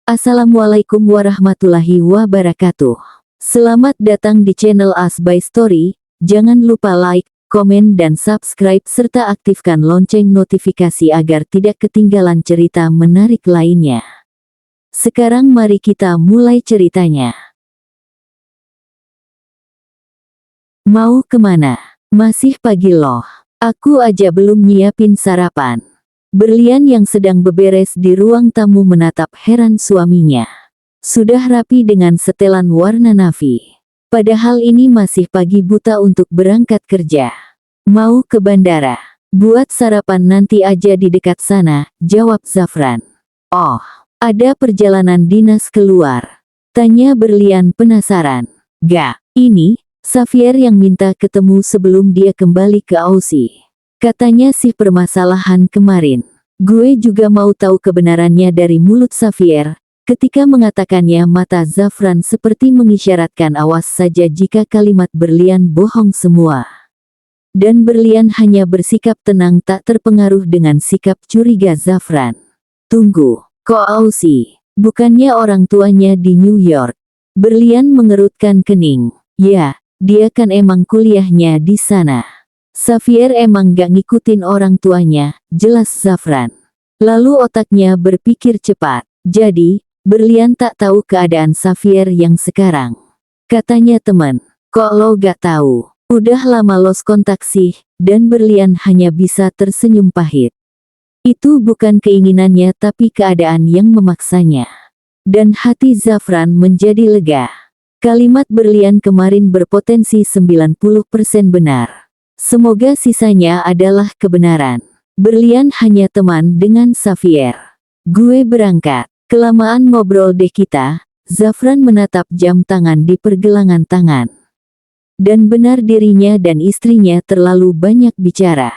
Assalamualaikum warahmatullahi wabarakatuh. Selamat datang di channel As by Story. Jangan lupa like, komen dan subscribe serta aktifkan lonceng notifikasi agar tidak ketinggalan cerita menarik lainnya. Sekarang mari kita mulai ceritanya. Mau kemana? Masih pagi loh. Aku aja belum nyiapin sarapan. Berlian yang sedang beberes di ruang tamu menatap heran suaminya. Sudah rapi dengan setelan warna navy. Padahal ini masih pagi buta untuk berangkat kerja. Mau ke bandara. Buat sarapan nanti aja di dekat sana, jawab Zafran. Oh, ada perjalanan dinas keluar? Tanya Berlian penasaran. Gak, ini Xavier yang minta ketemu sebelum dia kembali ke Aussie. Katanya sih permasalahan kemarin. Gue juga mau tahu kebenarannya dari mulut Xavier. Ketika mengatakannya mata Zafran seperti mengisyaratkan awas saja jika kalimat Berlian bohong semua. Dan Berlian hanya bersikap tenang tak terpengaruh dengan sikap curiga Zafran. Tunggu, kok Aussie? Bukannya orang tuanya di New York? Berlian mengerutkan kening. Ya, dia kan emang kuliahnya di sana. Xavier emang gak ngikutin orang tuanya, jelas Zafran. Lalu otaknya berpikir cepat. Jadi, Berlian tak tahu keadaan Xavier yang sekarang. Katanya teman, kok lo gak tahu? Udah lama lost kontak sih, dan Berlian hanya bisa tersenyum pahit. Itu bukan keinginannya tapi keadaan yang memaksanya. Dan hati Zafran menjadi lega. Kalimat Berlian kemarin berpotensi 90% benar. Semoga sisanya adalah kebenaran. Berlian hanya teman dengan Xavier. Gue berangkat. Kelamaan ngobrol deh kita. Zafran menatap jam tangan di pergelangan tangan. Dan benar dirinya dan istrinya terlalu banyak bicara.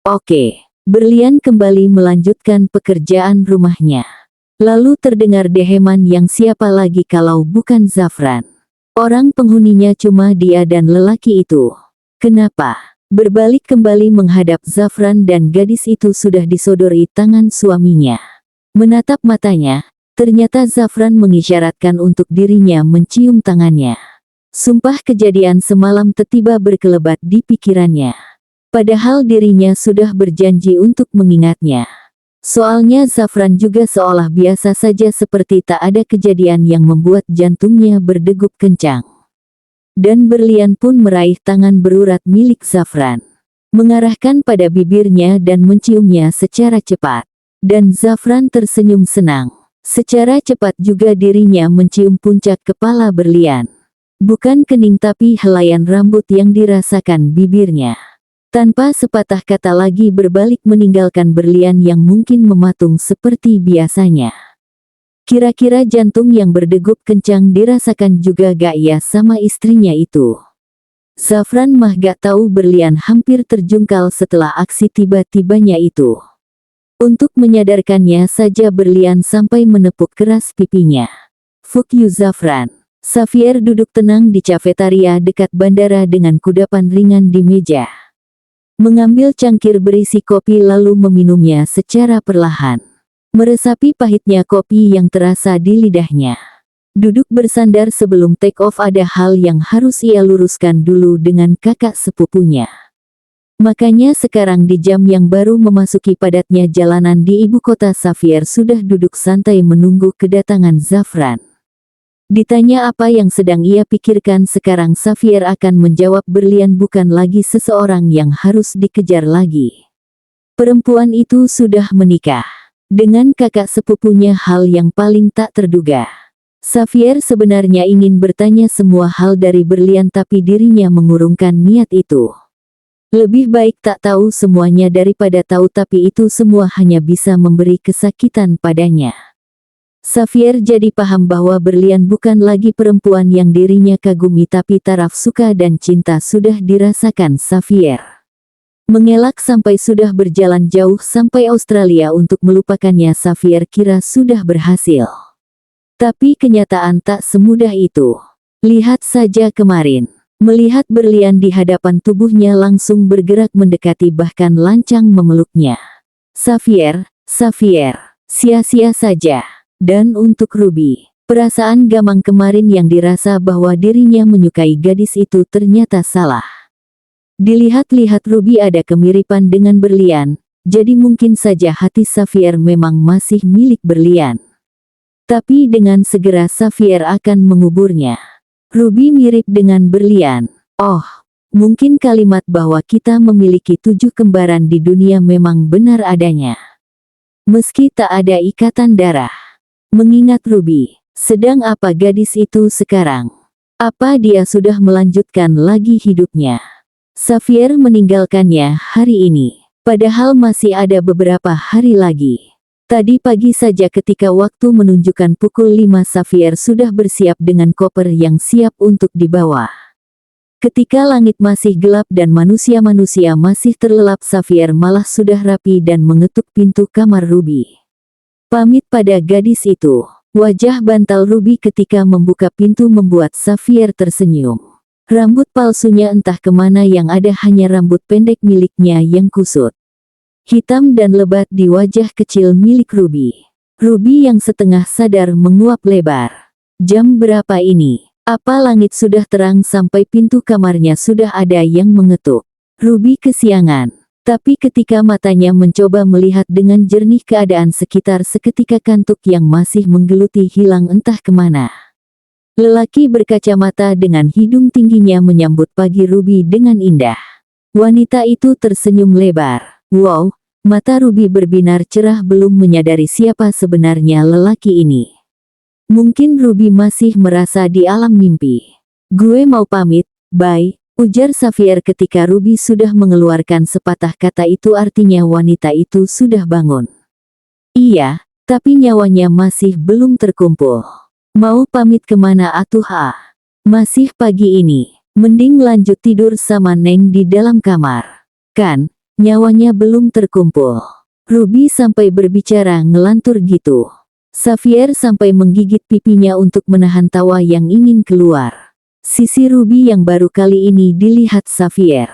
Oke. Berlian kembali melanjutkan pekerjaan rumahnya. Lalu terdengar deheman yang siapa lagi kalau bukan Zafran. Orang penghuninya cuma dia dan lelaki itu. Kenapa? Berbalik kembali menghadap Zafran dan gadis itu sudah disodori tangan suaminya. Menatap matanya, ternyata Zafran mengisyaratkan untuk dirinya mencium tangannya. Sumpah kejadian semalam tiba-tiba berkelebat di pikirannya. Padahal dirinya sudah berjanji untuk mengingatnya. Soalnya Zafran juga seolah biasa saja seperti tak ada kejadian yang membuat jantungnya berdegup kencang. Dan Berlian pun meraih tangan berurat milik Zafran. Mengarahkan pada bibirnya dan menciumnya secara cepat. Dan Zafran tersenyum senang. Secara cepat juga dirinya mencium puncak kepala Berlian. Bukan kening tapi helaian rambut yang dirasakan bibirnya. Tanpa sepatah kata lagi berbalik meninggalkan Berlian yang mungkin mematung seperti biasanya. Kira-kira jantung yang berdegup kencang dirasakan juga gak ya sama istrinya itu. Zafran mah gak tahu Berlian hampir terjungkal setelah aksi tiba-tibanya itu. Untuk menyadarkannya saja Berlian sampai menepuk keras pipinya. Fuck you Zafran. Xavier duduk tenang di cafetaria dekat bandara dengan kudapan ringan di meja. Mengambil cangkir berisi kopi lalu meminumnya secara perlahan. Meresapi pahitnya kopi yang terasa di lidahnya. Duduk bersandar sebelum take off ada hal yang harus ia luruskan dulu dengan kakak sepupunya. Makanya sekarang di jam yang baru memasuki padatnya jalanan di ibu kota Xavier sudah duduk santai menunggu kedatangan Zafran. Ditanya apa yang sedang ia pikirkan sekarang Xavier akan menjawab Berlian bukan lagi seseorang yang harus dikejar lagi. Perempuan itu sudah menikah. Dengan kakak sepupunya hal yang paling tak terduga. Xavier sebenarnya ingin bertanya semua hal dari Berlian tapi dirinya mengurungkan niat itu. Lebih baik tak tahu semuanya daripada tahu tapi itu semua hanya bisa memberi kesakitan padanya. Xavier jadi paham bahwa Berlian bukan lagi perempuan yang dirinya kagumi tapi taraf suka dan cinta sudah dirasakan Xavier. Mengelak sampai sudah berjalan jauh sampai Australia untuk melupakannya Xavier kira sudah berhasil. Tapi kenyataan tak semudah itu. Lihat saja kemarin. Melihat Berlian di hadapan tubuhnya langsung bergerak mendekati bahkan lancang memeluknya. Xavier, sia-sia saja. Dan untuk Ruby, perasaan gamang kemarin yang dirasa bahwa dirinya menyukai gadis itu ternyata salah. Dilihat-lihat Ruby ada kemiripan dengan berlian, jadi mungkin saja hati Xavier memang masih milik berlian. Tapi dengan segera Xavier akan menguburnya. Ruby mirip dengan berlian. Oh, mungkin kalimat bahwa kita memiliki 7 kembaran di dunia memang benar adanya. Meski tak ada ikatan darah. Mengingat Ruby, sedang apa gadis itu sekarang? Apa dia sudah melanjutkan lagi hidupnya? Xavier meninggalkannya hari ini, padahal masih ada beberapa hari lagi. Tadi pagi saja ketika waktu menunjukkan pukul 5 Xavier sudah bersiap dengan koper yang siap untuk dibawa. Ketika langit masih gelap dan manusia-manusia masih terlelap, Xavier malah sudah rapi dan mengetuk pintu kamar Ruby. Pamit pada gadis itu. Wajah bantal Ruby ketika membuka pintu membuat Xavier tersenyum. Rambut palsunya entah kemana, yang ada hanya rambut pendek miliknya yang kusut. Hitam dan lebat di wajah kecil milik Ruby. Ruby yang setengah sadar menguap lebar. Jam berapa ini? Apa langit sudah terang sampai pintu kamarnya sudah ada yang mengetuk? Ruby kesiangan. Tapi ketika matanya mencoba melihat dengan jernih keadaan sekitar, seketika kantuk yang masih menggeluti hilang entah kemana. Lelaki berkacamata dengan hidung tingginya menyambut pagi Ruby dengan indah. Wanita itu tersenyum lebar. Wow, mata Ruby berbinar cerah belum menyadari siapa sebenarnya lelaki ini. Mungkin Ruby masih merasa di alam mimpi. Gue mau pamit, bye. Ujar Xavier ketika Ruby sudah mengeluarkan sepatah kata itu, artinya wanita itu sudah bangun. Iya, tapi nyawanya masih belum terkumpul. Mau pamit kemana atuh Masih pagi ini, mending lanjut tidur sama Neng di dalam kamar. Kan, nyawanya belum terkumpul. Ruby sampai berbicara ngelantur gitu. Xavier sampai menggigit pipinya untuk menahan tawa yang ingin keluar. Sisi Ruby yang baru kali ini dilihat Xavier.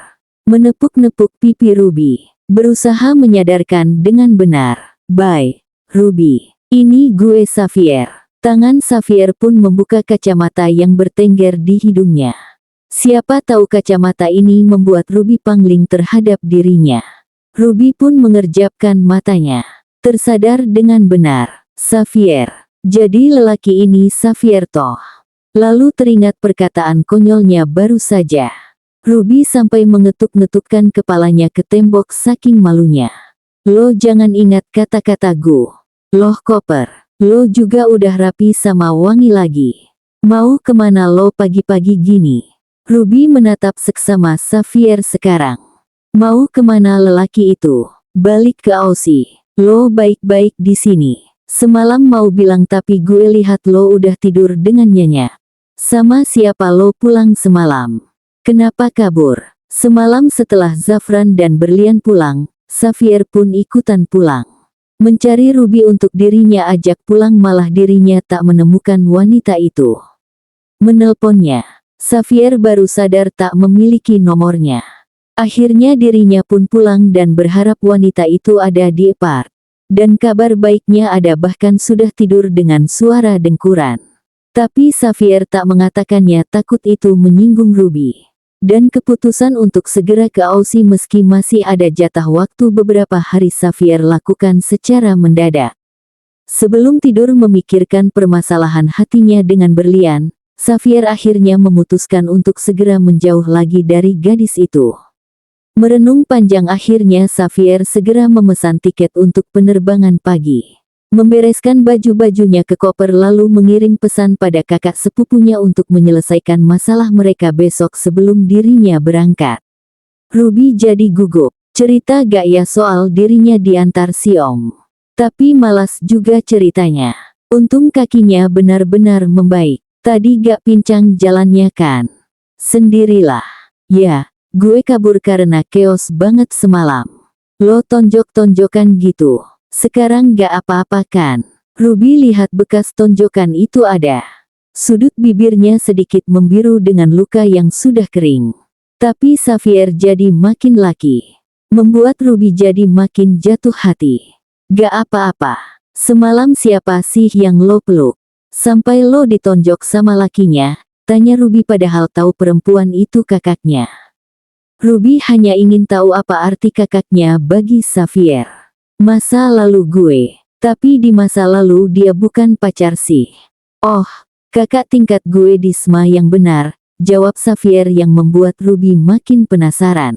Menepuk-nepuk pipi Ruby. Berusaha menyadarkan dengan benar. Bye, Ruby. Ini gue Xavier. Tangan Xavier pun membuka kacamata yang bertengger di hidungnya. Siapa tahu kacamata ini membuat Ruby pangling terhadap dirinya. Ruby pun mengerjapkan matanya. Tersadar dengan benar. Xavier. Jadi lelaki ini Xavier toh. Lalu teringat perkataan konyolnya baru saja. Ruby sampai mengetuk-ngetukkan kepalanya ke tembok saking malunya. Lo jangan ingat kata-kata gue. Loh koper, lo juga udah rapi sama wangi lagi. Mau kemana lo pagi-pagi gini? Ruby menatap seksama Xavier sekarang. Mau kemana lelaki itu? Balik ke Aussie. Lo baik-baik di sini. Semalam mau bilang tapi gue lihat lo udah tidur dengan nyenyak. Sama siapa lo pulang semalam? Kenapa kabur? Semalam setelah Zafran dan Berlian pulang, Xavier pun ikutan pulang. Mencari Ruby untuk dirinya ajak pulang, malah dirinya tak menemukan wanita itu. Menelponnya, Xavier baru sadar tak memiliki nomornya. Akhirnya dirinya pun pulang dan berharap wanita itu ada di apart. Dan kabar baiknya ada, bahkan sudah tidur dengan suara dengkuran. Tapi Xavier tak mengatakannya, takut itu menyinggung Ruby. Dan keputusan untuk segera ke Aussie meski masih ada jatah waktu beberapa hari Xavier lakukan secara mendadak. Sebelum tidur memikirkan permasalahan hatinya dengan Berlian, Xavier akhirnya memutuskan untuk segera menjauh lagi dari gadis itu. Merenung panjang, akhirnya Xavier segera memesan tiket untuk penerbangan pagi. Membereskan baju-bajunya ke koper lalu mengirim pesan pada kakak sepupunya untuk menyelesaikan masalah mereka besok sebelum dirinya berangkat. Ruby jadi gugup. Cerita gak ya soal dirinya diantar si Om? Tapi malas juga ceritanya. Untung kakinya benar-benar membaik. Tadi gak pincang jalannya kan? Sendirilah. Ya. Gue kabur karena keos banget semalam. Lo tonjok-tonjokan gitu. Sekarang gak apa-apa kan? Ruby lihat bekas tonjokan itu ada. Sudut bibirnya sedikit membiru dengan luka yang sudah kering. Tapi Xavier jadi makin laki. Membuat Ruby jadi makin jatuh hati. Gak apa-apa. Semalam siapa sih yang lo peluk? Sampai lo ditonjok sama lakinya, tanya Ruby padahal tahu perempuan itu kakaknya. Ruby hanya ingin tahu apa arti kakaknya bagi Xavier. Masa lalu gue. Tapi di masa lalu dia bukan pacar sih. Oh, kakak tingkat gue di SMA yang benar, jawab Xavier yang membuat Ruby makin penasaran.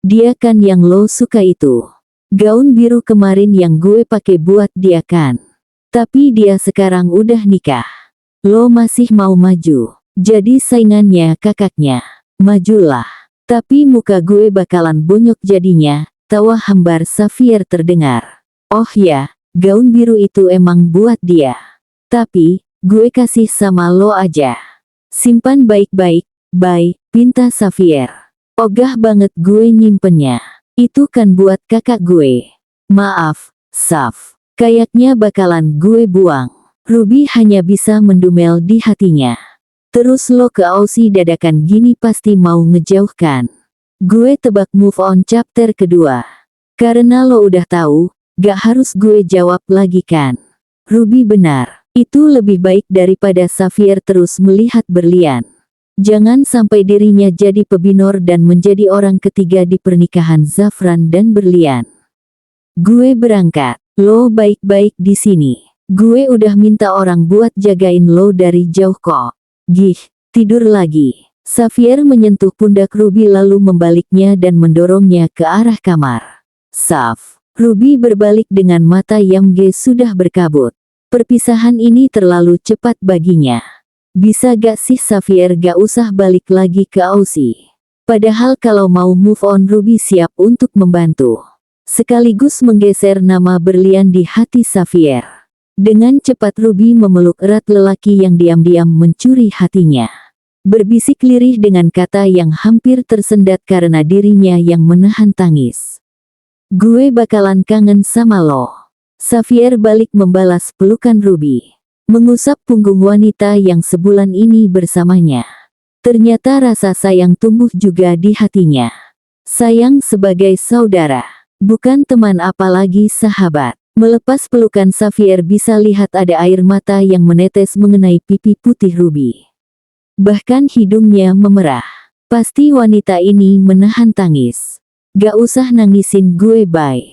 Dia kan yang lo suka itu. Gaun biru kemarin yang gue pakai buat dia kan. Tapi dia sekarang udah nikah. Lo masih mau maju. Jadi saingannya kakaknya. Majulah. Tapi muka gue bakalan bonyok jadinya, tawa hambar Xavier terdengar. Oh ya, gaun biru itu emang buat dia. Tapi, gue kasih sama lo aja. Simpan baik-baik, bye, pinta Xavier. Ogah banget gue nyimpennya. Itu kan buat kakak gue. Maaf, Xav. Kayaknya bakalan gue buang. Ruby hanya bisa mendumel di hatinya. Terus lo ke Aussie dadakan gini pasti mau ngejauhkan. Gue tebak move on chapter kedua. Karena lo udah tahu, gak harus gue jawab lagi kan. Ruby benar. Itu lebih baik daripada Xavier terus melihat berlian. Jangan sampai dirinya jadi pebinor dan menjadi orang ketiga di pernikahan Zafran dan berlian. Gue berangkat. Lo baik-baik di sini. Gue udah minta orang buat jagain lo dari jauh kok. Gih, tidur lagi. Xavier menyentuh pundak Ruby lalu membaliknya dan mendorongnya ke arah kamar. Xav. Ruby berbalik dengan mata Yamge sudah berkabut. Perpisahan ini terlalu cepat baginya. Bisa gak sih Xavier gak usah balik lagi ke Aussie? Padahal kalau mau move on Ruby siap untuk membantu. Sekaligus menggeser nama berlian di hati Xavier. Dengan cepat Ruby memeluk erat lelaki yang diam-diam mencuri hatinya. Berbisik lirih dengan kata yang hampir tersendat karena dirinya yang menahan tangis. Gue bakalan kangen sama lo. Xavier balik membalas pelukan Ruby. Mengusap punggung wanita yang sebulan ini bersamanya. Ternyata rasa sayang tumbuh juga di hatinya. Sayang sebagai saudara. Bukan teman apalagi sahabat. Melepas pelukan Xavier bisa lihat ada air mata yang menetes mengenai pipi putih Ruby. Bahkan hidungnya memerah. Pasti wanita ini menahan tangis. Gak usah nangisin gue bye.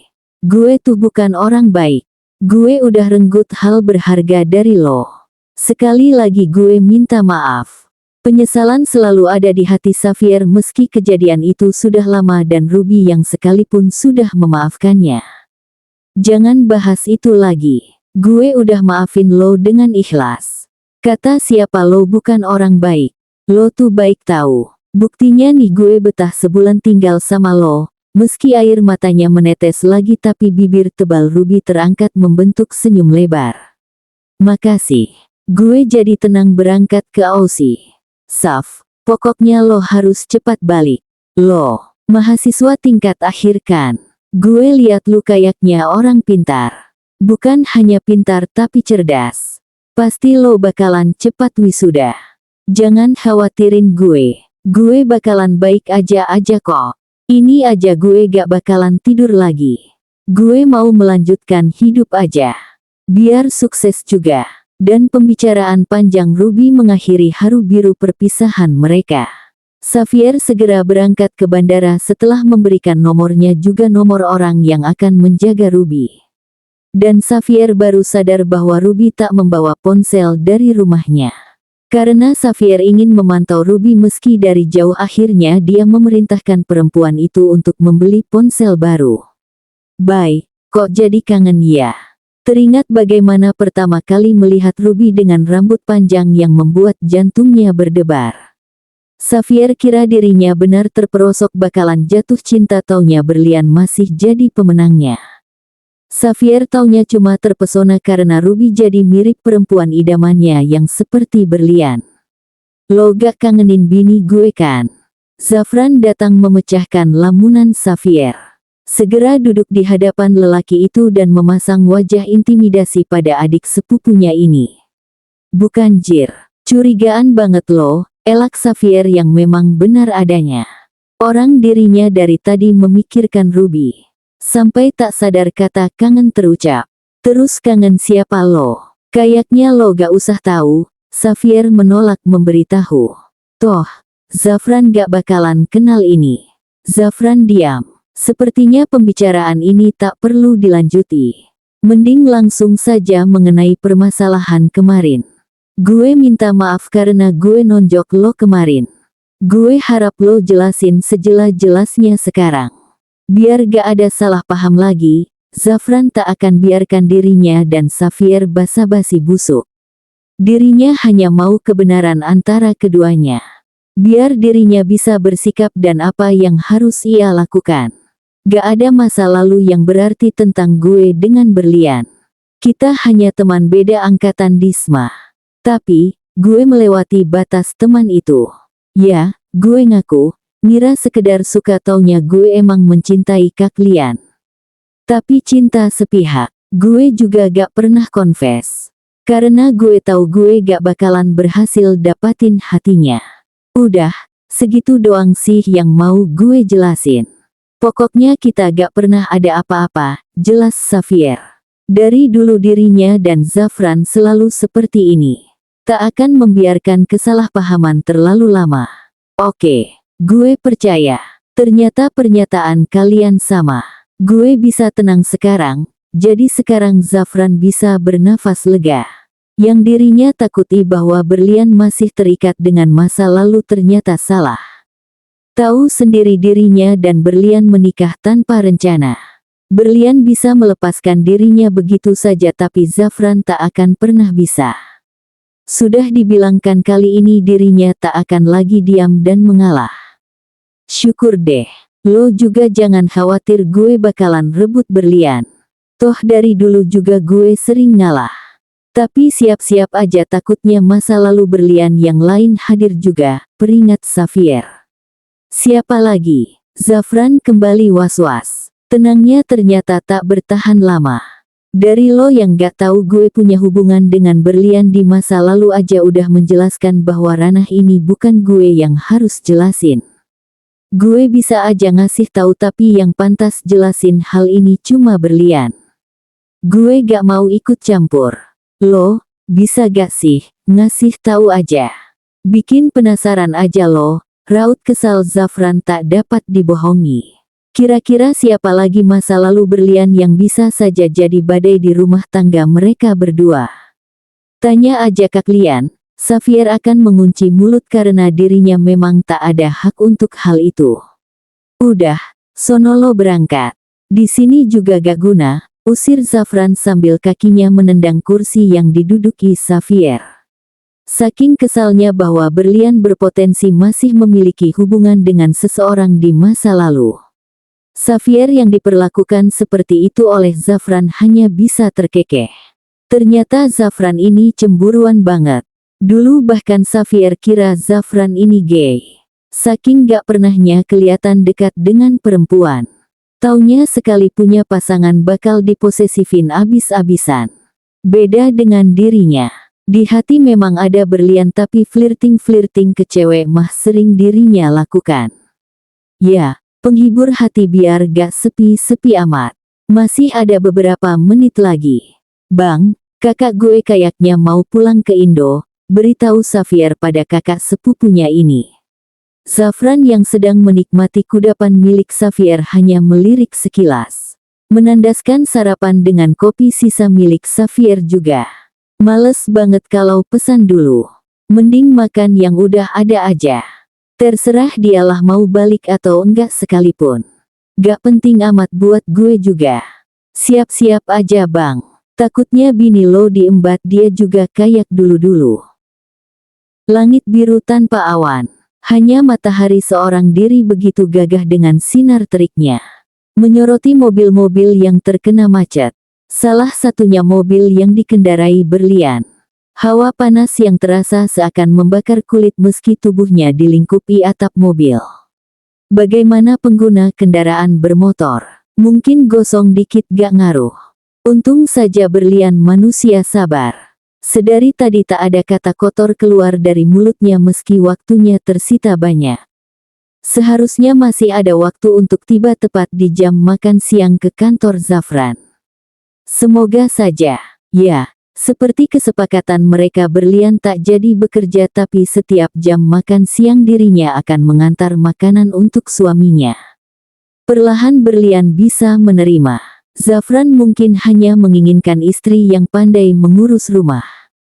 Gue tuh bukan orang baik. Gue udah renggut hal berharga dari lo. Sekali lagi gue minta maaf. Penyesalan selalu ada di hati Xavier meski kejadian itu sudah lama dan Ruby yang sekalipun sudah memaafkannya. Jangan bahas itu lagi. Gue udah maafin lo dengan ikhlas. Kata siapa lo bukan orang baik. Lo tuh baik tahu. Buktinya nih gue betah sebulan tinggal sama lo. Meski air matanya menetes lagi tapi bibir tebal Ruby terangkat membentuk senyum lebar. Makasih. Gue jadi tenang berangkat ke Aussie. Xav, pokoknya lo harus cepat balik. Lo, mahasiswa tingkat akhir kan. Gue lihat lu kayaknya orang pintar. Bukan hanya pintar tapi cerdas. Pasti lo bakalan cepat wisuda. Jangan khawatirin gue. Gue bakalan baik aja kok. Ini aja gue gak bakalan tidur lagi. Gue mau melanjutkan hidup aja. Biar sukses juga. Dan pembicaraan panjang Ruby mengakhiri haru biru perpisahan mereka. Xavier segera berangkat ke bandara setelah memberikan nomornya juga nomor orang yang akan menjaga Ruby. Dan Xavier baru sadar bahwa Ruby tak membawa ponsel dari rumahnya. Karena Xavier ingin memantau Ruby meski dari jauh akhirnya dia memerintahkan perempuan itu untuk membeli ponsel baru. Bye, kok jadi kangen ya? Teringat bagaimana pertama kali melihat Ruby dengan rambut panjang yang membuat jantungnya berdebar. Xavier kira dirinya benar terperosok bakalan jatuh cinta taunya berlian masih jadi pemenangnya. Xavier taunya cuma terpesona karena Ruby jadi mirip perempuan idamannya yang seperti berlian. Lo gak kangenin bini gue kan? Zafran datang memecahkan lamunan Xavier. Segera duduk di hadapan lelaki itu dan memasang wajah intimidasi pada adik sepupunya ini. Bukan jir. Curigaan banget lo, elak Xavier yang memang benar adanya. Orang dirinya dari tadi memikirkan Ruby. Sampai tak sadar kata kangen terucap. Terus kangen siapa lo? Kayaknya lo gak usah tahu. Xavier menolak memberitahu. Toh, Zafran gak bakalan kenal ini. Zafran diam. Sepertinya pembicaraan ini tak perlu dilanjuti. Mending langsung saja mengenai permasalahan kemarin. Gue minta maaf karena gue nonjok lo kemarin. Gue harap lo jelasin sejelas-jelasnya sekarang. Biar gak ada salah paham lagi, Zafran tak akan biarkan dirinya dan Xavier basa-basi busuk. Dirinya hanya mau kebenaran antara keduanya. Biar dirinya bisa bersikap dan apa yang harus ia lakukan. Gak ada masa lalu yang berarti tentang gue dengan berlian. Kita hanya teman beda angkatan Disma. Tapi, gue melewati batas teman itu. Ya, gue ngaku, ngira sekedar suka taunya gue emang mencintai Kak Lian. Tapi cinta sepihak, gue juga gak pernah confess. Karena gue tahu gue gak bakalan berhasil dapatin hatinya. Udah, segitu doang sih yang mau gue jelasin. Pokoknya kita gak pernah ada apa-apa, jelas Xavier. Dari dulu dirinya dan Zafran selalu seperti ini. Tak akan membiarkan kesalahpahaman terlalu lama. Oke, gue percaya. Ternyata pernyataan kalian sama. Gue bisa tenang sekarang. Jadi sekarang Zafran bisa bernafas lega. Yang dirinya takuti bahwa berlian masih terikat dengan masa lalu ternyata salah. Tahu sendiri dirinya dan berlian menikah tanpa rencana. Berlian bisa melepaskan dirinya begitu saja tapi Zafran tak akan pernah bisa. Sudah dibilangkan kali ini dirinya tak akan lagi diam dan mengalah. Syukur deh. Lo juga jangan khawatir gue bakalan rebut berlian. Toh dari dulu juga gue sering ngalah. Tapi siap-siap aja takutnya masa lalu berlian yang lain hadir juga, peringat Xavier. Siapa lagi? Zafran kembali was-was. Tenangnya ternyata tak bertahan lama. Dari lo yang gak tahu gue punya hubungan dengan berlian di masa lalu aja udah menjelaskan bahwa ranah ini bukan gue yang harus jelasin. Gue bisa aja ngasih tahu tapi yang pantas jelasin hal ini cuma berlian. Gue gak mau ikut campur. Lo, bisa gak sih, ngasih tahu aja. Bikin penasaran aja lo, raut kesal Zafran tak dapat dibohongi. Kira-kira siapa lagi masa lalu berlian yang bisa saja jadi badai di rumah tangga mereka berdua? Tanya aja Kak Lian, Xavier akan mengunci mulut karena dirinya memang tak ada hak untuk hal itu. Udah, sono lo berangkat. Di sini juga gak guna. Usir Zafran sambil kakinya menendang kursi yang diduduki Xavier. Saking kesalnya bahwa berlian berpotensi masih memiliki hubungan dengan seseorang di masa lalu. Xavier yang diperlakukan seperti itu oleh Zafran hanya bisa terkekeh. Ternyata Zafran ini cemburuan banget. Dulu bahkan Xavier kira Zafran ini gay. Saking gak pernahnya kelihatan dekat dengan perempuan. Taunya sekali punya pasangan bakal diposesifin abis-abisan. Beda dengan dirinya. Di hati memang ada berlian tapi flirting-flirting ke cewek mah sering dirinya lakukan. Ya, penghibur hati biar gak sepi-sepi amat. Masih ada beberapa menit lagi. Bang, kakak gue kayaknya mau pulang ke Indo, beritahu Xavier pada kakak sepupunya ini. Zafran yang sedang menikmati kudapan milik Xavier hanya melirik sekilas. Menandaskan sarapan dengan kopi sisa milik Xavier juga. Males banget kalau pesan dulu. Mending makan yang udah ada aja. Terserah dialah mau balik atau enggak sekalipun. Gak penting amat buat gue juga. Siap-siap aja bang. Takutnya bini lo diembat dia juga kayak dulu-dulu. Langit biru tanpa awan. Hanya matahari seorang diri begitu gagah dengan sinar teriknya. Menyoroti mobil-mobil yang terkena macet. Salah satunya mobil yang dikendarai berlian. Hawa panas yang terasa seakan membakar kulit meski tubuhnya dilingkupi atap mobil. Bagaimana pengguna kendaraan bermotor? Mungkin gosong dikit gak ngaruh. Untung saja berlian manusia sabar. Sedari tadi tak ada kata kotor keluar dari mulutnya meski waktunya tersita banyak. Seharusnya masih ada waktu untuk tiba tepat di jam makan siang ke kantor Zafran. Semoga saja. Ya, seperti kesepakatan mereka, berlian tak jadi bekerja, tapi setiap jam makan siang dirinya akan mengantar makanan untuk suaminya. Perlahan berlian bisa menerima. Zafran mungkin hanya menginginkan istri yang pandai mengurus rumah.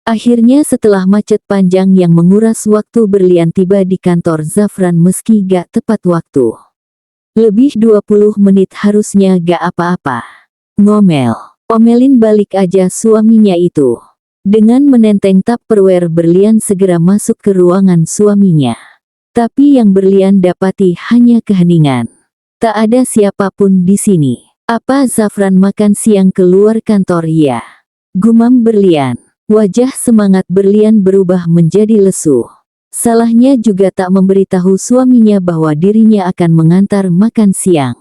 Akhirnya setelah macet panjang yang menguras waktu, berlian tiba di kantor Zafran meski gak tepat waktu. Lebih 20 menit harusnya gak apa-apa. Ngomel. Omelin balik aja suaminya itu. Dengan menenteng Tupperware, berlian segera masuk ke ruangan suaminya. Tapi yang berlian dapati hanya keheningan. Tak ada siapapun di sini. Apa Zafran makan siang keluar kantor? Ya, gumam berlian. Wajah semangat berlian berubah menjadi lesu. Salahnya juga tak memberitahu suaminya bahwa dirinya akan mengantar makan siang.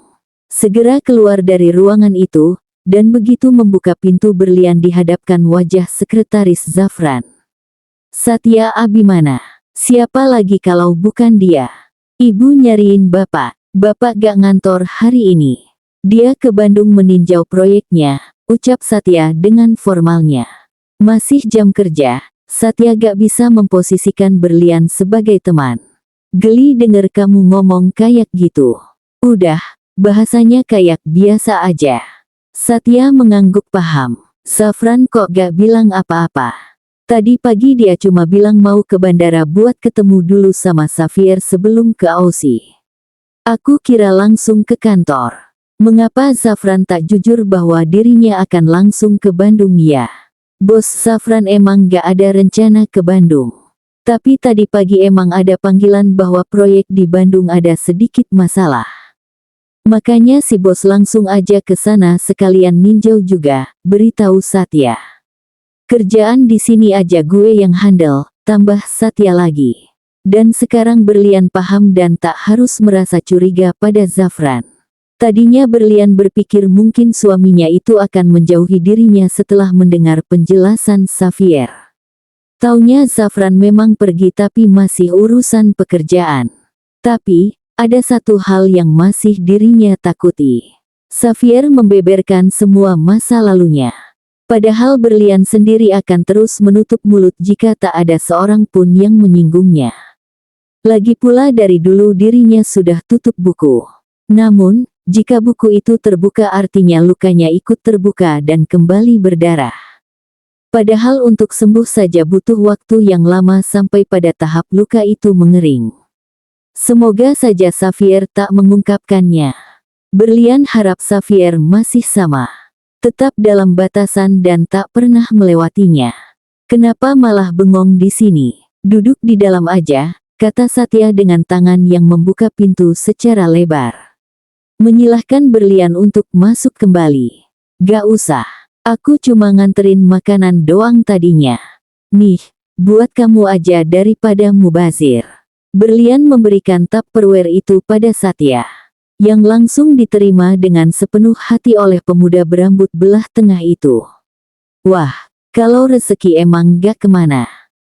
Segera keluar dari ruangan itu, dan begitu membuka pintu, berlian dihadapkan wajah sekretaris Zafran. Satya Abimana. Siapa lagi kalau bukan dia? Ibu nyariin bapak. Bapak gak ngantor hari ini. Dia ke Bandung meninjau proyeknya, ucap Satya dengan formalnya. Masih jam kerja, Satya gak bisa memposisikan berlian sebagai teman. Geli denger kamu ngomong kayak gitu. Udah, bahasanya kayak biasa aja. Satya mengangguk paham. Zafran kok gak bilang apa-apa. Tadi pagi dia cuma bilang mau ke bandara buat ketemu dulu sama Xavier sebelum ke Aussie. Aku kira langsung ke kantor. Mengapa Zafran tak jujur bahwa dirinya akan langsung ke Bandung? Ya, bos Zafran emang gak ada rencana ke Bandung. Tapi tadi pagi emang ada panggilan bahwa proyek di Bandung ada sedikit masalah. Makanya si bos langsung aja ke sana sekalian ninjau juga, beritahu Satya. Kerjaan di sini aja gue yang handle, tambah Satya lagi. Dan sekarang berlian paham dan tak harus merasa curiga pada Zafran. Tadinya berlian berpikir mungkin suaminya itu akan menjauhi dirinya setelah mendengar penjelasan Xavier. Taunya Zafran memang pergi, tapi masih urusan pekerjaan. Tapi ada satu hal yang masih dirinya takuti. Xavier membeberkan semua masa lalunya. Padahal berlian sendiri akan terus menutup mulut jika tak ada seorang pun yang menyinggungnya. Lagi pula dari dulu dirinya sudah tutup buku. Namun, jika buku itu terbuka artinya lukanya ikut terbuka dan kembali berdarah. Padahal untuk sembuh saja butuh waktu yang lama sampai pada tahap luka itu mengering. Semoga saja Xavier tak mengungkapkannya. Berlian harap Xavier masih sama. Tetap dalam batasan dan tak pernah melewatinya. Kenapa malah bengong di sini? Duduk di dalam aja, kata Satya dengan tangan yang membuka pintu secara lebar. Menyilahkan berlian untuk masuk kembali. Gak usah. Aku cuma nganterin makanan doang tadinya. Nih, buat kamu aja daripada mubazir. Berlian memberikan Tupperware itu pada Satya, yang langsung diterima dengan sepenuh hati oleh pemuda berambut belah tengah itu. Wah, kalau rezeki emang gak kemana.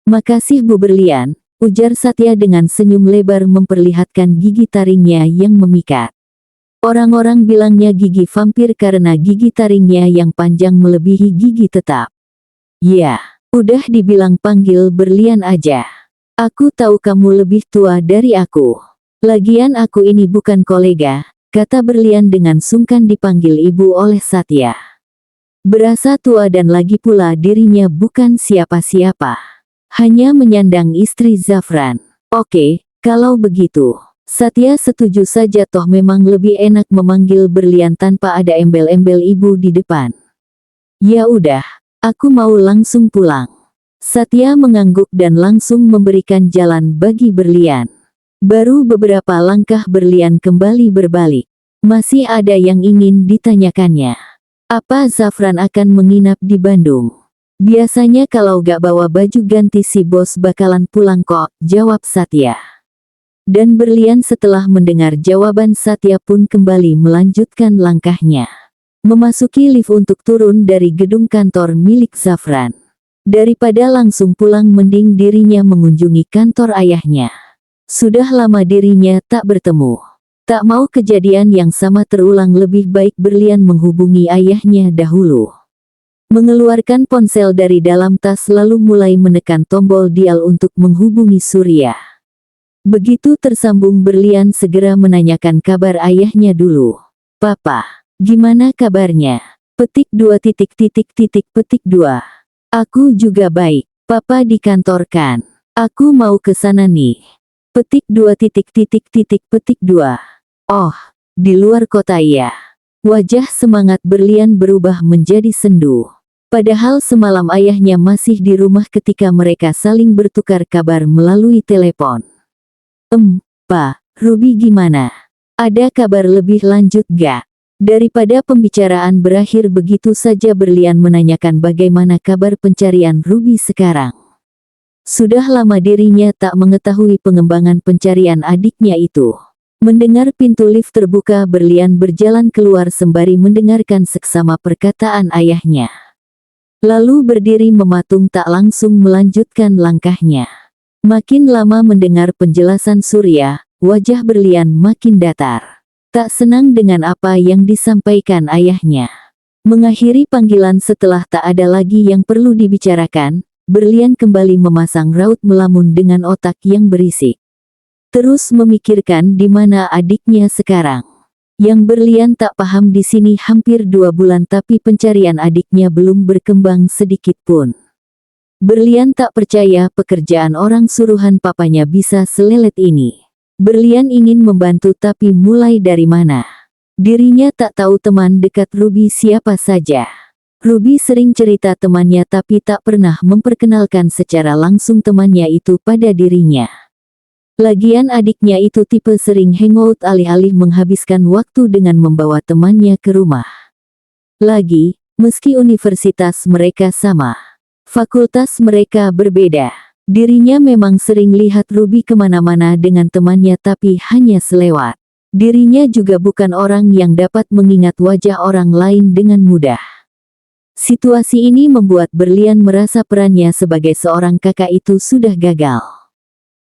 Makasih Bu Berlian, ujar Satya dengan senyum lebar memperlihatkan gigi taringnya yang memikat. Orang-orang bilangnya gigi vampir karena gigi taringnya yang panjang melebihi gigi tetap. Ya, udah dibilang panggil Berlian aja. Aku tahu kamu lebih tua dari aku. Lagian aku ini bukan kolega, kata Berlian dengan sungkan dipanggil ibu oleh Satya. Berasa tua dan lagi pula dirinya bukan siapa-siapa. Hanya menyandang istri Zafran. Oke, kalau begitu. Satya setuju saja, toh memang lebih enak memanggil Berlian tanpa ada embel-embel ibu di depan. Ya udah, aku mau langsung pulang. Satya mengangguk dan langsung memberikan jalan bagi Berlian. Baru beberapa langkah Berlian kembali berbalik. Masih ada yang ingin ditanyakannya. Apa Zafran akan menginap di Bandung? Biasanya kalau gak bawa baju ganti si bos bakalan pulang kok, jawab Satya. Dan Berlian setelah mendengar jawaban Satya pun kembali melanjutkan langkahnya. Memasuki lift untuk turun dari gedung kantor milik Zafran. Daripada langsung pulang mending dirinya mengunjungi kantor ayahnya. Sudah lama dirinya tak bertemu. Tak mau kejadian yang sama terulang, lebih baik Berlian menghubungi ayahnya dahulu. Mengeluarkan ponsel dari dalam tas lalu mulai menekan tombol dial untuk menghubungi Surya. Begitu tersambung Berlian segera menanyakan kabar ayahnya dulu. "Papa, gimana kabarnya?" Petik 2. "Aku juga baik. Papa di kantor kan? Aku mau ke sana nih." Petik 2. "Oh, di luar kota ya." Wajah semangat Berlian berubah menjadi sendu. Padahal semalam ayahnya masih di rumah ketika mereka saling bertukar kabar melalui telepon. Pa, Ruby gimana? Ada kabar lebih lanjut gak?" Daripada pembicaraan berakhir begitu saja Berlian menanyakan bagaimana kabar pencarian Ruby sekarang. Sudah lama dirinya tak mengetahui pengembangan pencarian adiknya itu. Mendengar pintu lift terbuka Berlian berjalan keluar sembari mendengarkan seksama perkataan ayahnya. Lalu berdiri mematung tak langsung melanjutkan langkahnya. Makin lama mendengar penjelasan Surya, wajah Berlian makin datar. Tak senang dengan apa yang disampaikan ayahnya. Mengakhiri panggilan setelah tak ada lagi yang perlu dibicarakan, Berlian kembali memasang raut melamun dengan otak yang berisik. Terus memikirkan di mana adiknya sekarang. Yang Berlian tak paham di sini hampir 2 bulan tapi pencarian adiknya belum berkembang sedikit pun. Berlian tak percaya pekerjaan orang suruhan papanya bisa selelet ini. Berlian ingin membantu tapi mulai dari mana? Dirinya tak tahu teman dekat Ruby siapa saja. Ruby sering cerita temannya tapi tak pernah memperkenalkan secara langsung temannya itu pada dirinya. Lagian adiknya itu tipe sering hangout alih-alih menghabiskan waktu dengan membawa temannya ke rumah. Lagi, meski universitas mereka sama, fakultas mereka berbeda. Dirinya memang sering lihat Ruby kemana-mana dengan temannya tapi hanya selewat. Dirinya juga bukan orang yang dapat mengingat wajah orang lain dengan mudah. Situasi ini membuat Berlian merasa perannya sebagai seorang kakak itu sudah gagal.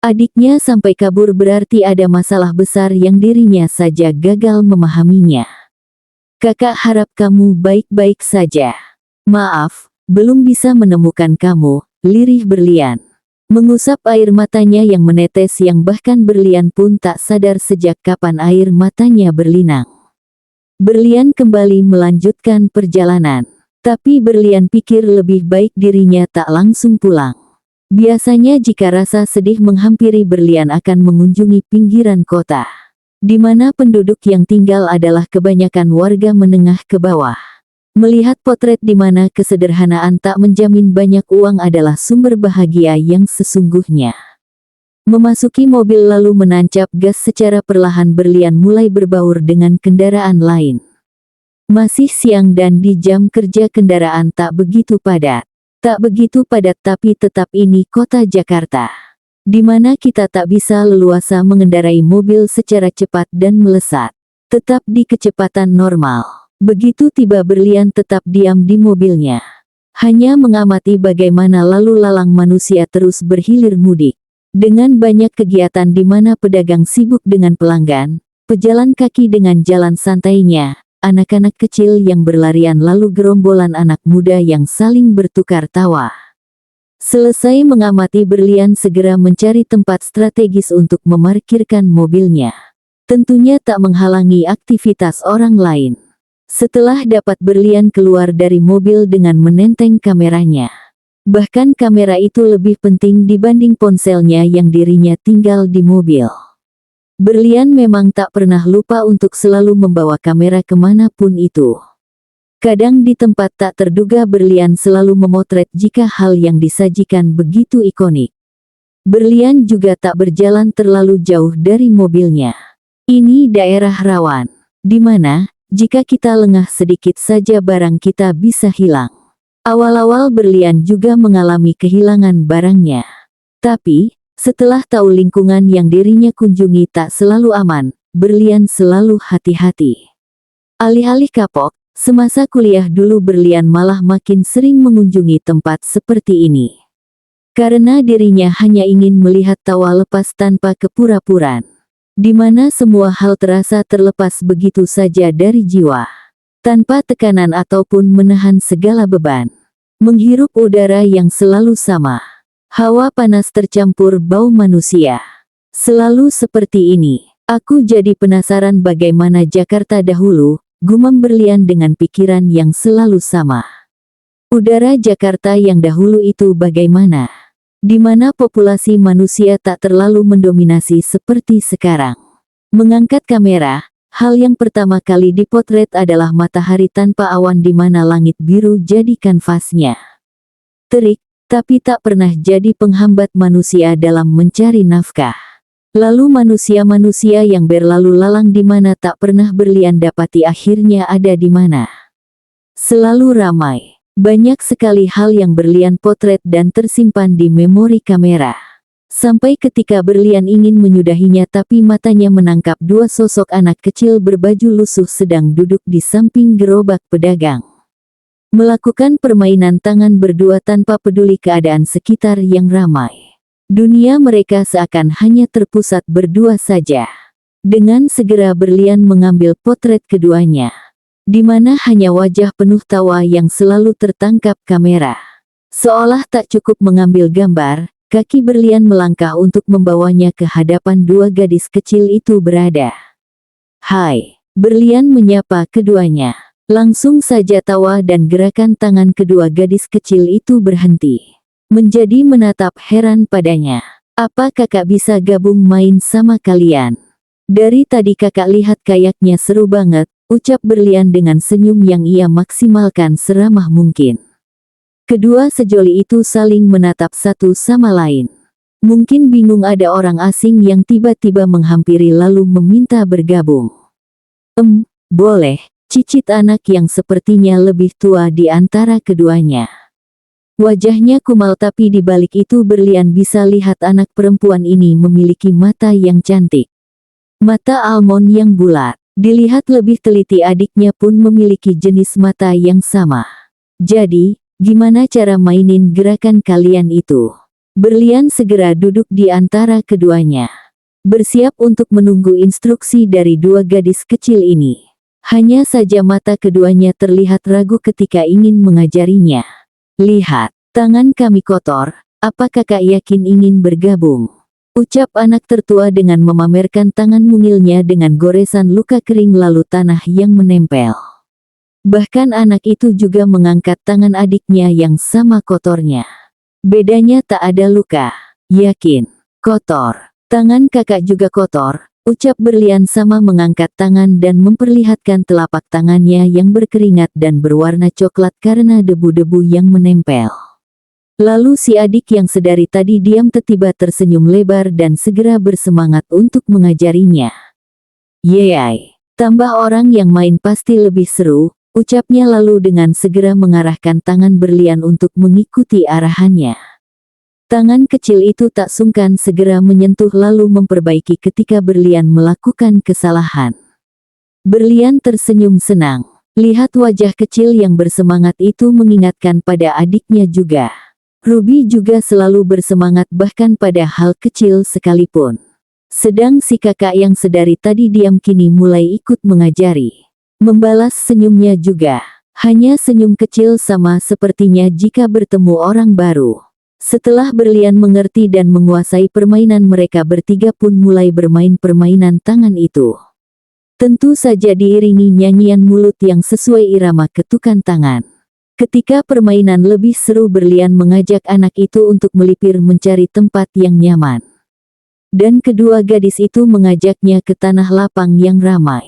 Adiknya sampai kabur berarti ada masalah besar yang dirinya saja gagal memahaminya. "Kakak harap kamu baik-baik saja. Maaf, belum bisa menemukan kamu," lirih Berlian. Mengusap air matanya yang menetes yang bahkan Berlian pun tak sadar sejak kapan air matanya berlinang. Berlian kembali melanjutkan perjalanan. Tapi Berlian pikir lebih baik dirinya tak langsung pulang. Biasanya jika rasa sedih menghampiri Berlian akan mengunjungi pinggiran kota, di mana penduduk yang tinggal adalah kebanyakan warga menengah ke bawah. Melihat potret di mana kesederhanaan tak menjamin banyak uang adalah sumber bahagia yang sesungguhnya. Memasuki mobil lalu menancap gas secara perlahan Berlian mulai berbaur dengan kendaraan lain. Masih siang dan di jam kerja kendaraan tak begitu padat. Tak begitu padat tapi tetap ini kota Jakarta. Di mana kita tak bisa leluasa mengendarai mobil secara cepat dan melesat. Tetap di kecepatan normal. Begitu tiba Berlian tetap diam di mobilnya. Hanya mengamati bagaimana lalu lalang manusia terus berhilir mudik. Dengan banyak kegiatan di mana pedagang sibuk dengan pelanggan, pejalan kaki dengan jalan santainya, anak-anak kecil yang berlarian lalu gerombolan anak muda yang saling bertukar tawa. Selesai mengamati Berlian segera mencari tempat strategis untuk memarkirkan mobilnya. Tentunya tak menghalangi aktivitas orang lain. Setelah dapat Berlian keluar dari mobil dengan menenteng kameranya. Bahkan kamera itu lebih penting dibanding ponselnya yang dirinya tinggal di mobil. Berlian memang tak pernah lupa untuk selalu membawa kamera kemanapun itu. Kadang di tempat tak terduga Berlian selalu memotret jika hal yang disajikan begitu ikonik. Berlian juga tak berjalan terlalu jauh dari mobilnya. Ini daerah rawan, di mana, jika kita lengah sedikit saja barang kita bisa hilang. Awal-awal Berlian juga mengalami kehilangan barangnya. Tapi, setelah tahu lingkungan yang dirinya kunjungi tak selalu aman, Berlian selalu hati-hati. Alih-alih kapok, semasa kuliah dulu Berlian malah makin sering mengunjungi tempat seperti ini. Karena dirinya hanya ingin melihat tawa lepas tanpa kepura-puraan. Di mana semua hal terasa terlepas begitu saja dari jiwa. tanpa tekanan ataupun menahan segala beban. Menghirup udara yang selalu sama. Hawa panas tercampur bau manusia. Selalu seperti ini. Aku jadi penasaran bagaimana Jakarta dahulu, gumam Berlian dengan pikiran yang selalu sama. Udara Jakarta yang dahulu itu bagaimana? Di mana populasi manusia tak terlalu mendominasi seperti sekarang. Mengangkat kamera, hal yang pertama kali dipotret adalah matahari tanpa awan di mana langit biru jadi kanvasnya. Terik, tapi tak pernah jadi penghambat manusia dalam mencari nafkah. Lalu manusia-manusia yang berlalu lalang di mana tak pernah Berlian dapati akhirnya ada di mana. Selalu ramai. Banyak sekali hal yang Berlian potret dan tersimpan di memori kamera. Sampai ketika Berlian ingin menyudahinya tapi matanya menangkap dua sosok anak kecil berbaju lusuh sedang duduk di samping gerobak pedagang. Melakukan permainan tangan berdua tanpa peduli keadaan sekitar yang ramai. Dunia mereka seakan hanya terpusat berdua saja. Dengan segera Berlian mengambil potret keduanya. Di mana hanya wajah penuh tawa yang selalu tertangkap kamera. Seolah tak cukup mengambil gambar, kaki Berlian melangkah untuk membawanya ke hadapan dua gadis kecil itu berada. "Hai," Berlian menyapa keduanya. Langsung saja tawa dan gerakan tangan kedua gadis kecil itu berhenti. Menjadi menatap heran padanya. "Apa kakak bisa gabung main sama kalian? Dari tadi kakak lihat kayaknya seru banget," ucap Berlian dengan senyum yang ia maksimalkan seramah mungkin. Kedua sejoli itu saling menatap satu sama lain. Mungkin bingung ada orang asing yang tiba-tiba menghampiri lalu meminta bergabung. Boleh," cicit anak yang sepertinya lebih tua di antara keduanya. Wajahnya kumal tapi di balik itu Berlian bisa lihat anak perempuan ini memiliki mata yang cantik. Mata almond yang bulat. Dilihat lebih teliti adiknya pun memiliki jenis mata yang sama. "Jadi, gimana cara mainin gerakan kalian itu?" Berlian segera duduk di antara keduanya. Bersiap untuk menunggu instruksi dari dua gadis kecil ini. Hanya saja mata keduanya terlihat ragu ketika ingin mengajarinya. "Lihat, tangan kami kotor, apa kakak yakin ingin bergabung?" Ucap anak tertua dengan memamerkan tangan mungilnya dengan goresan luka kering lalu tanah yang menempel. Bahkan anak itu juga mengangkat tangan adiknya yang sama kotornya. "Bedanya tak ada luka." "Yakin?" "Kotor. Tangan kakak juga kotor," ucap Berlian sama mengangkat tangan dan memperlihatkan telapak tangannya yang berkeringat dan berwarna coklat karena debu-debu yang menempel. Lalu si adik yang sedari tadi diam tiba-tiba tersenyum lebar dan segera bersemangat untuk mengajarinya. "Yeay, tambah orang yang main pasti lebih seru," ucapnya lalu dengan segera mengarahkan tangan Berlian untuk mengikuti arahannya. Tangan kecil itu tak sungkan segera menyentuh lalu memperbaiki ketika Berlian melakukan kesalahan. Berlian tersenyum senang. Lihat wajah kecil yang bersemangat itu mengingatkan pada adiknya juga. Ruby juga selalu bersemangat bahkan pada hal kecil sekalipun. Sedang si kakak yang sedari tadi diam kini mulai ikut mengajari. Membalas senyumnya juga. Hanya senyum kecil sama sepertinya jika bertemu orang baru. Setelah Berlian mengerti dan menguasai permainan mereka bertiga pun mulai bermain permainan tangan itu. Tentu saja diiringi nyanyian mulut yang sesuai irama ketukan tangan. Ketika permainan lebih seru Berlian mengajak anak itu untuk melipir mencari tempat yang nyaman. Dan kedua gadis itu mengajaknya ke tanah lapang yang ramai.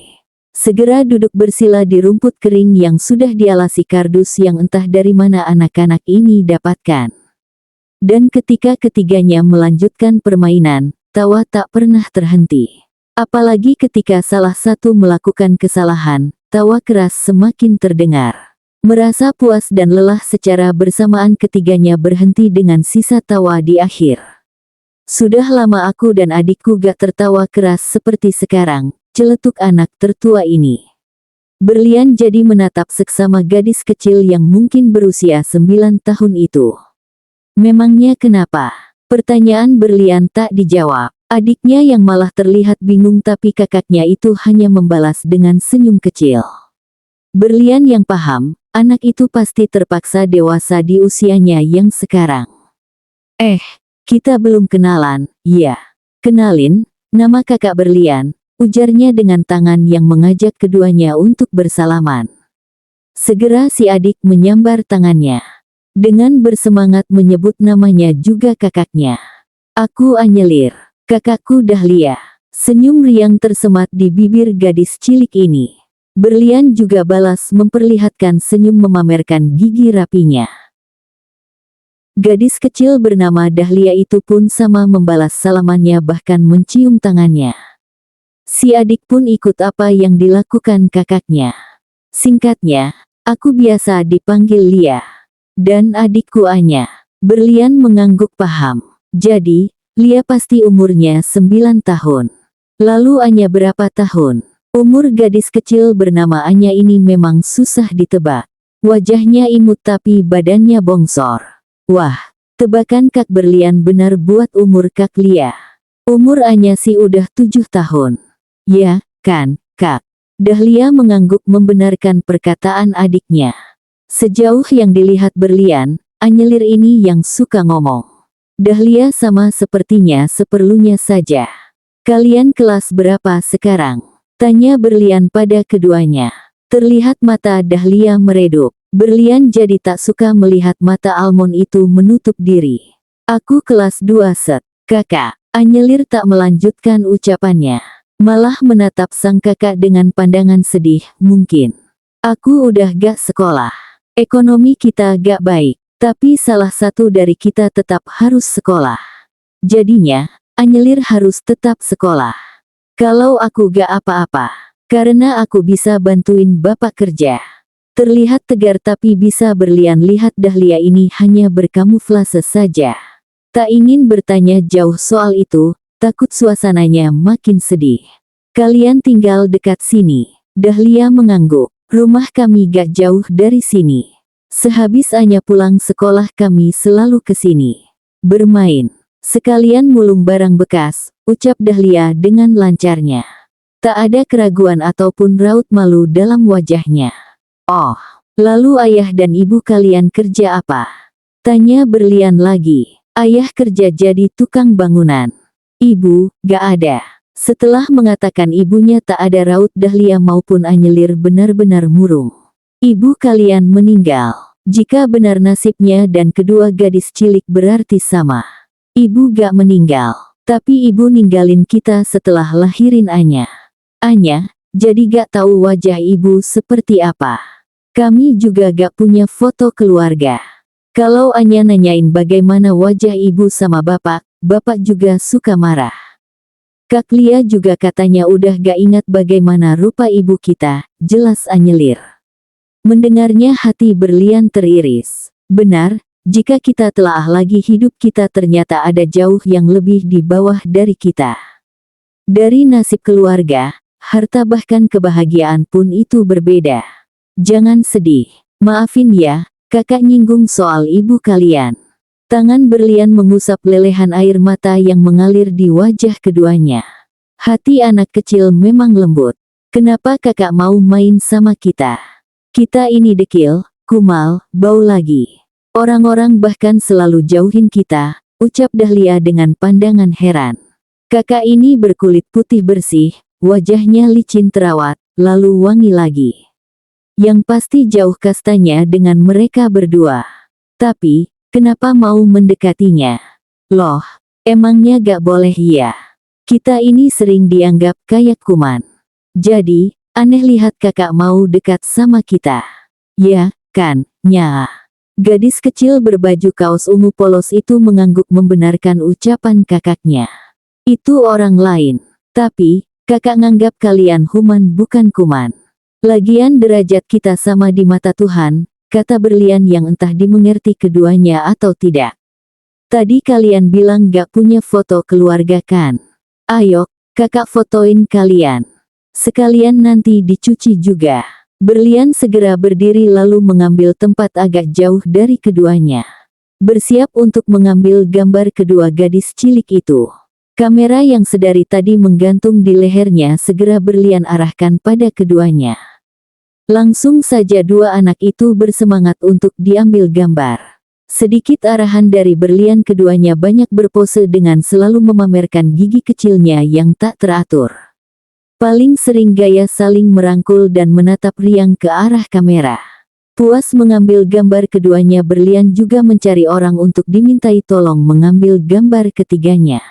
Segera duduk bersila di rumput kering yang sudah dialasi kardus yang entah dari mana anak-anak ini dapatkan. Dan ketika ketiganya melanjutkan permainan, tawa tak pernah terhenti. Apalagi ketika salah satu melakukan kesalahan, tawa keras semakin terdengar. Merasa puas dan lelah secara bersamaan ketiganya berhenti dengan sisa tawa di akhir. "Sudah lama aku dan adikku gak tertawa keras seperti sekarang," celetuk anak tertua ini. Berlian jadi menatap seksama gadis kecil yang mungkin berusia 9 tahun itu. "Memangnya kenapa?" Pertanyaan Berlian tak dijawab. Adiknya yang malah terlihat bingung tapi kakaknya itu hanya membalas dengan senyum kecil. Berlian yang paham, anak itu pasti terpaksa dewasa di usianya yang sekarang. Kita belum kenalan, ya. Kenalin, nama kakak Berlian, ujarnya dengan tangan yang mengajak keduanya untuk bersalaman. Segera si adik menyambar tangannya. Dengan bersemangat menyebut namanya juga kakaknya. Aku Anyelir, kakakku Dahlia. Senyum riang tersemat di bibir gadis cilik ini. Berlian juga balas memperlihatkan senyum memamerkan gigi rapinya. Gadis kecil bernama Dahlia itu pun sama membalas salamannya bahkan mencium tangannya. Si adik pun ikut apa yang dilakukan kakaknya. Singkatnya, aku biasa dipanggil Lia. Dan adikku Anya. Berlian mengangguk paham. Jadi, Lia pasti umurnya 9 tahun. Lalu Anya berapa tahun? Umur gadis kecil bernama Anya ini memang susah ditebak. Wajahnya imut tapi badannya bongsor. Wah, tebakan Kak Berlian benar buat umur Kak Lia. Umur Anya sih udah 7 tahun. Ya, kan, Kak. Dahlia mengangguk membenarkan perkataan adiknya. Sejauh yang dilihat Berlian, Anyelir ini yang suka ngomong. Dahlia sama sepertinya seperlunya saja. Kalian kelas berapa sekarang? Tanya Berlian pada keduanya. Terlihat mata Dahlia meredup. Berlian jadi tak suka melihat mata almond itu menutup diri. Aku kelas 2 set. Kakak. Anyelir tak melanjutkan ucapannya. Malah menatap sang kakak dengan pandangan sedih, mungkin. Aku udah gak sekolah. Ekonomi kita gak baik, tapi salah satu dari kita tetap harus sekolah. Jadinya, Anyelir harus tetap sekolah. Kalau aku gak apa-apa, karena aku bisa bantuin bapak kerja. Terlihat tegar tapi bisa Berlian lihat Dahlia ini hanya berkamuflase saja. Tak ingin bertanya jauh soal itu, takut suasananya makin sedih. Kalian tinggal dekat sini. Dahlia mengangguk. Rumah kami gak jauh dari sini. Sehabis Anya pulang sekolah kami selalu ke sini. Bermain. Sekalian mulung barang bekas, ucap Dahlia dengan lancarnya. Tak ada keraguan ataupun raut malu dalam wajahnya. Oh, lalu ayah dan ibu kalian kerja apa? Tanya Berlian lagi. Ayah kerja jadi tukang bangunan. Ibu, gak ada. Setelah mengatakan ibunya tak ada raut Dahlia maupun Anyelir benar-benar murung. Ibu kalian meninggal. Jika benar nasibnya dan kedua gadis cilik berarti sama. Ibu gak meninggal. Tapi ibu ninggalin kita setelah lahirin Anya. Anya, jadi gak tahu wajah ibu seperti apa. Kami juga gak punya foto keluarga. Kalau Anya nanyain bagaimana wajah ibu sama bapak, bapak juga suka marah. Kak Lia juga katanya udah gak ingat bagaimana rupa ibu kita, jelas Anyelir. Mendengarnya hati Berlian teriris. Benar, jika kita telaah lagi hidup kita ternyata ada jauh yang lebih di bawah dari kita. Dari nasib keluarga, harta bahkan kebahagiaan pun itu berbeda. Jangan sedih. Maafin ya, kakak nyinggung soal ibu kalian. Tangan Berlian mengusap lelehan air mata yang mengalir di wajah keduanya. Hati anak kecil memang lembut. Kenapa kakak mau main sama kita? Kita ini dekil, kumal, bau lagi. Orang-orang bahkan selalu jauhin kita, ucap Dahlia dengan pandangan heran. Kakak ini berkulit putih bersih, wajahnya licin terawat, lalu wangi lagi. Yang pasti jauh kastanya dengan mereka berdua. Tapi, kenapa mau mendekatinya? Loh, emangnya gak boleh ya? Kita ini sering dianggap kayak kuman. Jadi, aneh lihat kakak mau dekat sama kita. Ya, kan, nya. Gadis kecil berbaju kaos ungu polos itu mengangguk membenarkan ucapan kakaknya. Itu orang lain. Tapi, kakak nganggap kalian human bukan kuman. Lagian derajat kita sama di mata Tuhan, kata Berlian yang entah dimengerti keduanya atau tidak. Tadi kalian bilang gak punya foto keluarga kan? Ayo, kakak fotoin kalian. Sekalian nanti dicuci juga. Berlian segera berdiri lalu mengambil tempat agak jauh dari keduanya. Bersiap untuk mengambil gambar kedua gadis cilik itu. Kamera yang sedari tadi menggantung di lehernya segera Berlian arahkan pada keduanya. Langsung saja dua anak itu bersemangat untuk diambil gambar. Sedikit arahan dari berlian, keduanya banyak berpose dengan selalu memamerkan gigi kecilnya yang tak teratur. Paling sering gaya saling merangkul dan menatap riang ke arah kamera. Puas mengambil gambar keduanya, berlian juga mencari orang untuk dimintai tolong mengambil gambar ketiganya.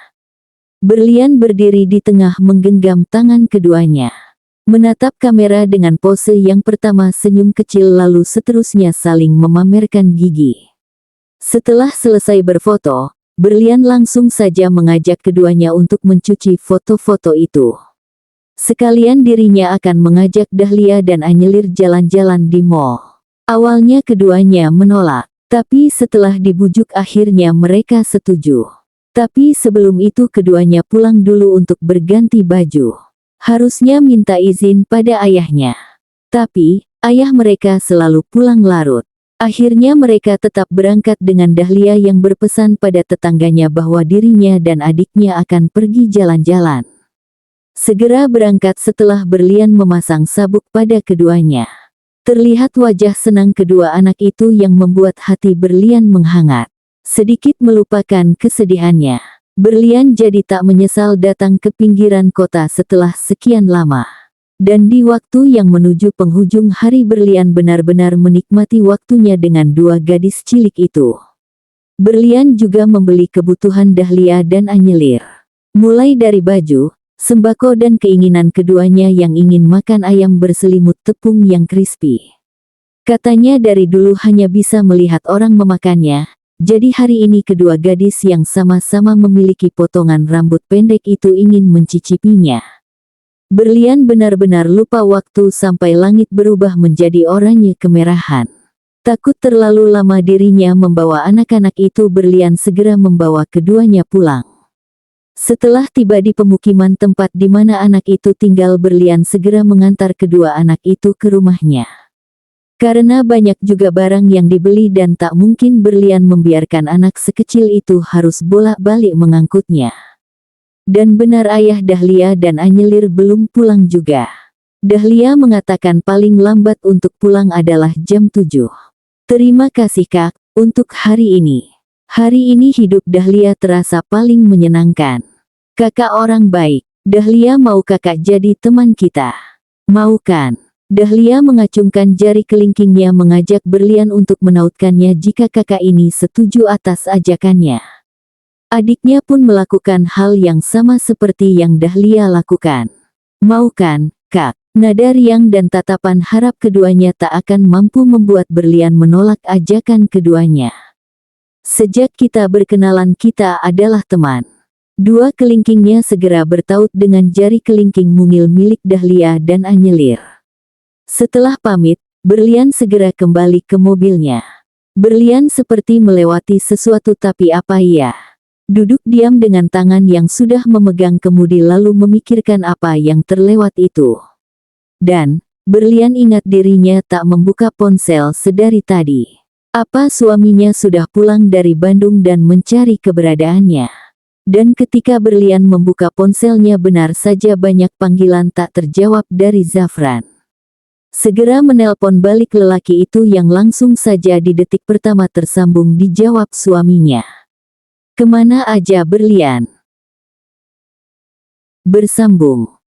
Berlian berdiri di tengah menggenggam tangan keduanya. Menatap kamera dengan pose yang pertama senyum kecil, lalu seterusnya saling memamerkan gigi. Setelah selesai berfoto, berlian langsung saja mengajak keduanya untuk mencuci foto-foto itu. Sekalian dirinya akan mengajak Dahlia dan Anyelir jalan-jalan di mall. Awalnya keduanya menolak, tapi setelah dibujuk akhirnya mereka setuju. Tapi sebelum itu keduanya pulang dulu untuk berganti baju. Harusnya minta izin pada ayahnya. Tapi, ayah mereka selalu pulang larut. Akhirnya mereka tetap berangkat dengan Dahlia yang berpesan pada tetangganya bahwa dirinya dan adiknya akan pergi jalan-jalan. Segera berangkat setelah berlian memasang sabuk pada keduanya. Terlihat wajah senang kedua anak itu yang membuat hati berlian menghangat. Sedikit melupakan kesedihannya, berlian jadi tak menyesal datang ke pinggiran kota setelah sekian lama. Dan di waktu yang menuju penghujung hari, berlian benar-benar menikmati waktunya dengan dua gadis cilik itu. Berlian juga membeli kebutuhan Dahlia dan Anyelir. Mulai dari baju, sembako dan keinginan keduanya yang ingin makan ayam berselimut tepung yang crispy. Katanya dari dulu hanya bisa melihat orang memakannya, jadi hari ini kedua gadis yang sama-sama memiliki potongan rambut pendek itu ingin mencicipinya. Berlian benar-benar lupa waktu sampai langit berubah menjadi oranye kemerahan. Takut terlalu lama dirinya membawa anak-anak itu, berlian segera membawa keduanya pulang. Setelah tiba di pemukiman tempat di mana anak itu tinggal, berlian segera mengantar kedua anak itu ke rumahnya. Karena banyak juga barang yang dibeli dan tak mungkin berlian membiarkan anak sekecil itu harus bolak-balik mengangkutnya. Dan benar, ayah Dahlia dan Anyelir belum pulang juga. Dahlia mengatakan paling lambat untuk pulang adalah jam 7. Terima kasih Kak, untuk hari ini. Hari ini hidup Dahlia terasa paling menyenangkan. Kakak orang baik. Dahlia mau kakak jadi teman kita? Mau kan? Dahlia mengacungkan jari kelingkingnya mengajak berlian untuk menautkannya jika kakak ini setuju atas ajakannya. Adiknya pun melakukan hal yang sama seperti yang Dahlia lakukan. Mau kan, Kak? Nada riang dan tatapan harap keduanya tak akan mampu membuat berlian menolak ajakan keduanya. Sejak kita berkenalan kita adalah teman. Dua kelingkingnya segera bertaut dengan jari kelingking mungil milik Dahlia dan Anyelir. Setelah pamit, berlian segera kembali ke mobilnya. Berlian seperti melewati sesuatu, tapi apa ya? Duduk diam dengan tangan yang sudah memegang kemudi lalu memikirkan apa yang terlewat itu. Dan, berlian ingat dirinya tak membuka ponsel sedari tadi. Apa suaminya sudah pulang dari Bandung dan mencari keberadaannya? Dan ketika berlian membuka ponselnya, benar saja banyak panggilan tak terjawab dari Zafran. Segera menelpon balik lelaki itu yang langsung saja di detik pertama tersambung dijawab suaminya. Kemana aja berlian? Bersambung.